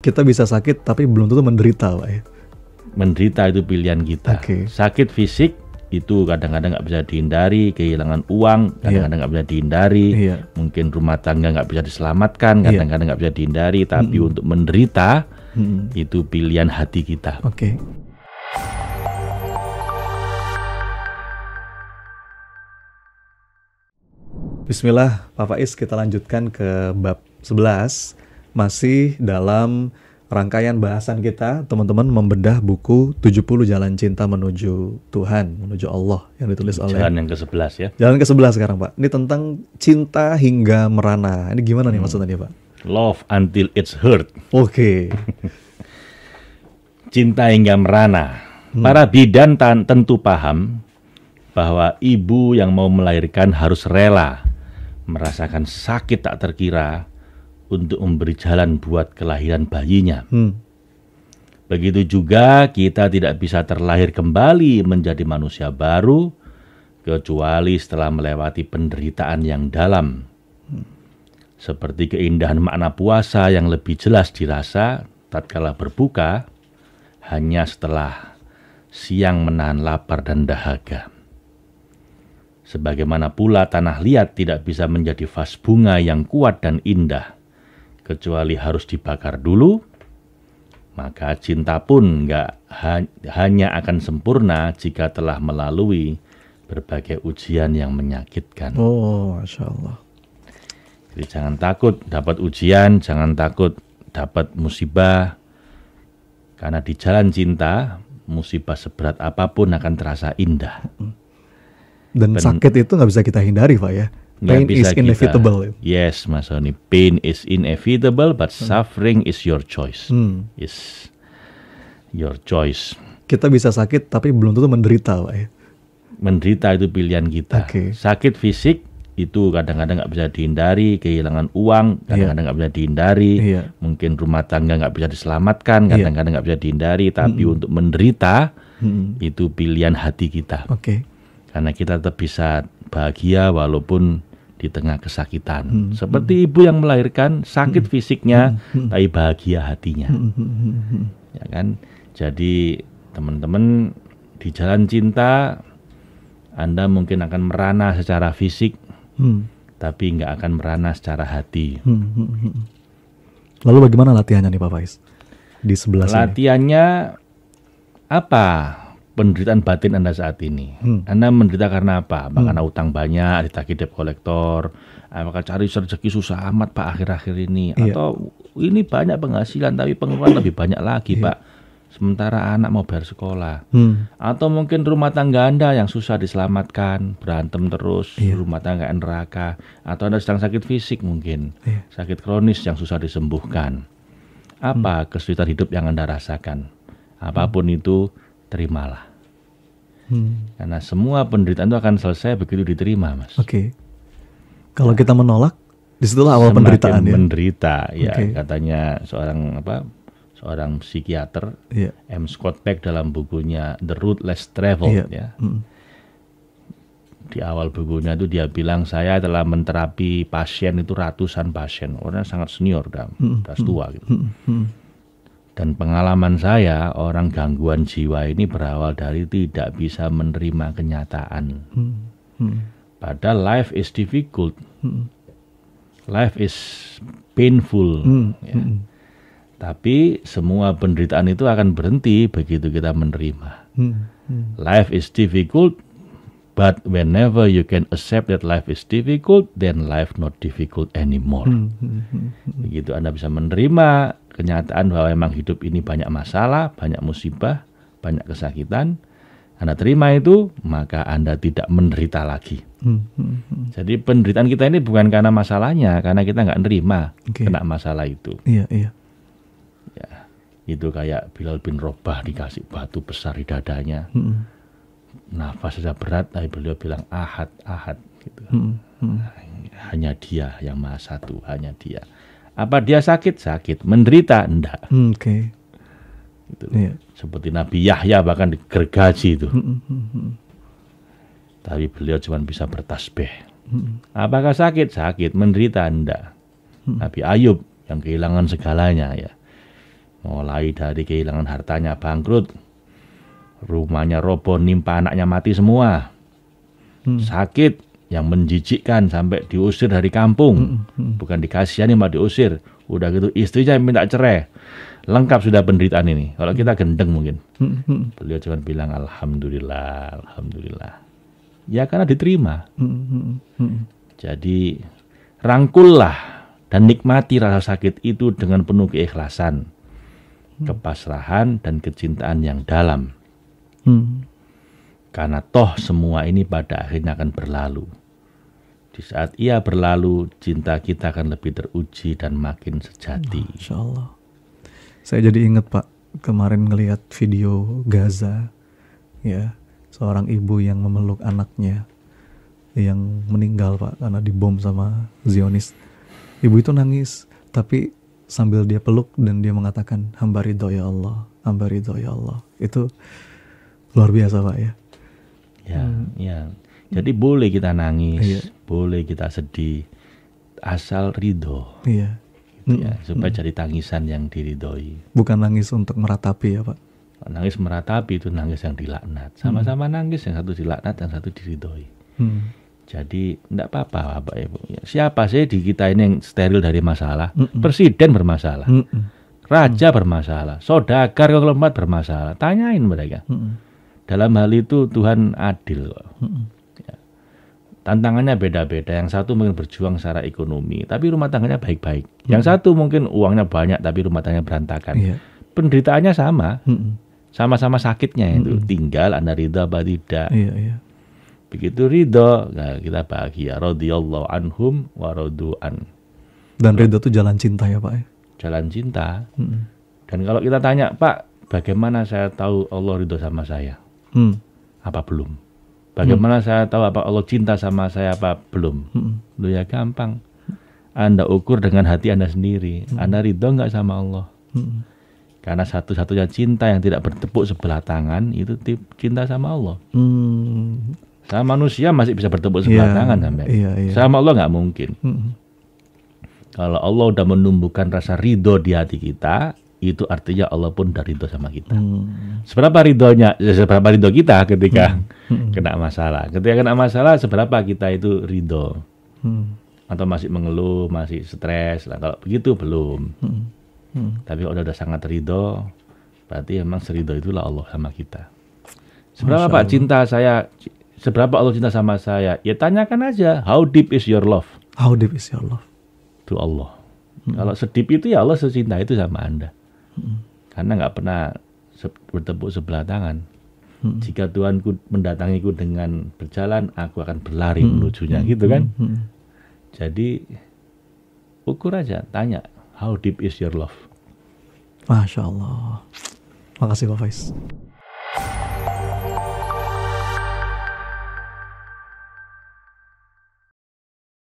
Kita bisa sakit tapi belum tentu menderita, Pak ya. Menderita itu pilihan kita. Sakit fisik itu kadang-kadang nggak bisa dihindari, kehilangan uang kadang-kadang nggak bisa dihindari, mungkin rumah tangga nggak bisa diselamatkan, kadang-kadang nggak bisa dihindari. Tapi untuk menderita itu pilihan hati kita. Bismillah, Pak Faiz, kita lanjutkan ke bab 11. Masih dalam rangkaian bahasan kita, teman-teman, membedah buku 70 Jalan Cinta Menuju Tuhan, menuju Allah, yang ditulis oleh... Jalan yang ke-11 ya? Jalan ke-11 sekarang, Pak. Ini tentang cinta hingga merana. Ini gimana nih maksudnya, Pak? Love until it's hurt. Cinta hingga merana. Para bidan tentu paham bahwa ibu yang mau melahirkan harus rela merasakan sakit tak terkira untuk memberi jalan buat kelahiran bayinya. Begitu juga kita tidak bisa terlahir kembali menjadi manusia baru kecuali setelah melewati penderitaan yang dalam. Seperti keindahan makna puasa yang lebih jelas dirasa tatkala berbuka hanya setelah siang menahan lapar dan dahaga. Sebagaimana pula tanah liat tidak bisa menjadi vas bunga yang kuat dan indah kecuali harus dibakar dulu, maka cinta pun hanya akan sempurna jika telah melalui berbagai ujian yang menyakitkan. Masya Allah. Jadi jangan takut dapat ujian, jangan takut dapat musibah, karena di jalan cinta, musibah seberat apapun akan terasa indah. Dan sakit itu nggak bisa kita hindari, Pak ya. Pain is inevitable. Yes, Mas Sony. Pain is inevitable, but suffering is your choice. Is your choice. Kita bisa sakit, tapi belum tentu menderita, Pak ya. Menderita itu pilihan kita. Sakit fisik itu kadang-kadang nggak bisa dihindari, kehilangan uang kadang-kadang nggak bisa dihindari, mungkin rumah tangga nggak bisa diselamatkan, kadang-kadang nggak bisa dihindari. Tapi untuk menderita itu pilihan hati kita. Karena kita tetap bisa bahagia walaupun di tengah kesakitan. Seperti ibu yang melahirkan, sakit fisiknya, tapi bahagia hatinya. Ya kan? Jadi teman-teman, di jalan cinta Anda mungkin akan merana secara fisik, tapi nggak akan merana secara hati. Lalu bagaimana latihannya nih Pak Faiz? Di 11 latihannya apa? Penderitaan batin Anda saat ini. Anda menderita karena apa? Karena utang banyak, ditagih debt collector, apakah cari rezeki susah amat Pak akhir-akhir ini, atau ini banyak penghasilan tapi pengeluaran lebih banyak lagi Pak, sementara anak mau bayar sekolah, atau mungkin rumah tangga Anda yang susah diselamatkan, berantem terus, rumah tangga neraka, atau Anda sedang sakit fisik mungkin, sakit kronis yang susah disembuhkan. Apa kesulitan hidup yang Anda rasakan? Apapun itu, terimalah. Karena semua penderitaan itu akan selesai begitu diterima, Mas. Kalau kita menolak, disitulah awal penderitaan ya. Menderita, ya. Katanya seorang psikiater, M. Scott Peck dalam bukunya The Road Less Traveled, ya. Di awal bukunya itu dia bilang, saya telah menterapi pasien itu ratusan pasien, orangnya sangat senior, udah tua gitu. Dan pengalaman saya, orang gangguan jiwa ini berawal dari tidak bisa menerima kenyataan. Padahal life is difficult, life is painful. Tapi semua penderitaan itu akan berhenti begitu kita menerima. Life is difficult, but whenever you can accept that life is difficult, then life not difficult anymore. Begitu Anda bisa menerima kenyataan bahwa memang hidup ini banyak masalah, banyak musibah, banyak kesakitan, Anda terima itu, maka Anda tidak menderita lagi. Jadi penderitaan kita ini bukan karena masalahnya, karena kita nggak nerima kena masalah itu. Ya, itu kayak Bilal bin Rabah dikasih batu besar di dadanya, nafas saja berat, tapi beliau bilang ahad, ahad, gitu. Hanya Dia yang Maha Satu, hanya Dia. Apa dia sakit? Sakit. Menderita? Enggak. Gitu. Seperti Nabi Yahya bahkan digergaji itu. Tapi beliau cuma bisa bertasbih. Apakah sakit? Sakit. Menderita? Enggak. Nabi Ayub yang kehilangan segalanya, ya. Mulai dari kehilangan hartanya, bangkrut, rumahnya roboh, nimpa anaknya mati semua, sakit yang menjijikkan sampai diusir dari kampung, bukan dikasihani malah diusir. Udah gitu istrinya minta cerai. Lengkap sudah penderitaan ini. Kalau kita gendeng mungkin. Beliau cuma bilang alhamdulillah, alhamdulillah. Ya karena diterima. Jadi rangkullah dan nikmati rasa sakit itu dengan penuh keikhlasan, kepasrahan dan kecintaan yang dalam. Karena toh semua ini pada akhirnya akan berlalu. Di saat ia berlalu, cinta kita akan lebih teruji dan makin sejati. Masya Allah. Saya jadi ingat Pak, kemarin ngelihat video Gaza, ya, seorang ibu yang memeluk anaknya yang meninggal Pak karena dibom sama Zionis. Ibu itu nangis, tapi sambil dia peluk dan dia mengatakan hamba ridho ya Allah, hamba ridho ya Allah. Itu luar biasa Pak ya. Ya. Jadi boleh kita nangis, boleh kita sedih, asal ridho. Iya. Gitu ya, supaya jadi tangisan yang diridhoi. Bukan nangis untuk meratapi ya Pak. Nangis meratapi itu nangis yang dilaknat. Sama-sama nangis, yang satu dilaknat, yang satu diridhoi. Jadi tidak apa-apa Bapak Ibu. Ya, siapa sih di kita ini yang steril dari masalah? Presiden bermasalah, raja bermasalah, saudagar konglomerat bermasalah. Tanyain mereka. Dalam hal itu Tuhan adil kok. Tantangannya beda-beda. Yang satu mungkin berjuang secara ekonomi, tapi rumah tangganya baik-baik. Yang satu mungkin uangnya banyak, tapi rumah tangganya berantakan. Penderitaannya sama, sama-sama sakitnya itu. Tinggal Anda ridha apa tidak. Begitu ridha, nah kita bahagia. Radhiyallahu anhum wa radu an. Dan ridha itu jalan cinta ya Pak ya? Jalan cinta. Dan kalau kita tanya, Pak, bagaimana saya tahu Allah ridha sama saya? Apa belum? Bagaimana saya tahu apa Allah cinta sama saya apa belum? Loh ya gampang. Anda ukur dengan hati Anda sendiri. Anda ridho nggak sama Allah? Karena satu-satunya cinta yang tidak bertepuk sebelah tangan itu cinta sama Allah. Sama manusia masih bisa bertepuk sebelah tangan sampai. Sama Allah nggak mungkin. Kalau Allah udah menumbuhkan rasa ridho di hati kita, itu artinya Allah pun udah ridho sama kita. Seberapa ridho kita ketika kena masalah. Ketika kena masalah, seberapa kita itu ridho. Atau masih mengeluh, masih stres. Nah, kalau begitu belum. Tapi kalau udah sangat ridho, berarti memang seridho itulah Allah sama kita. Seberapa Pak cinta saya, seberapa Allah cinta sama saya? Ya tanyakan aja, how deep is your love? How deep is your love? To Allah. Kalau sedip itu ya Allah secinta itu sama Anda. Karena nggak pernah bertepuk sebelah tangan. Jika Tuhanku mendatangiku dengan berjalan, aku akan berlari menujunya, gitu kan? Jadi ukur aja, tanya, how deep is your love? Masya Allah. Makasih Pak Faiz.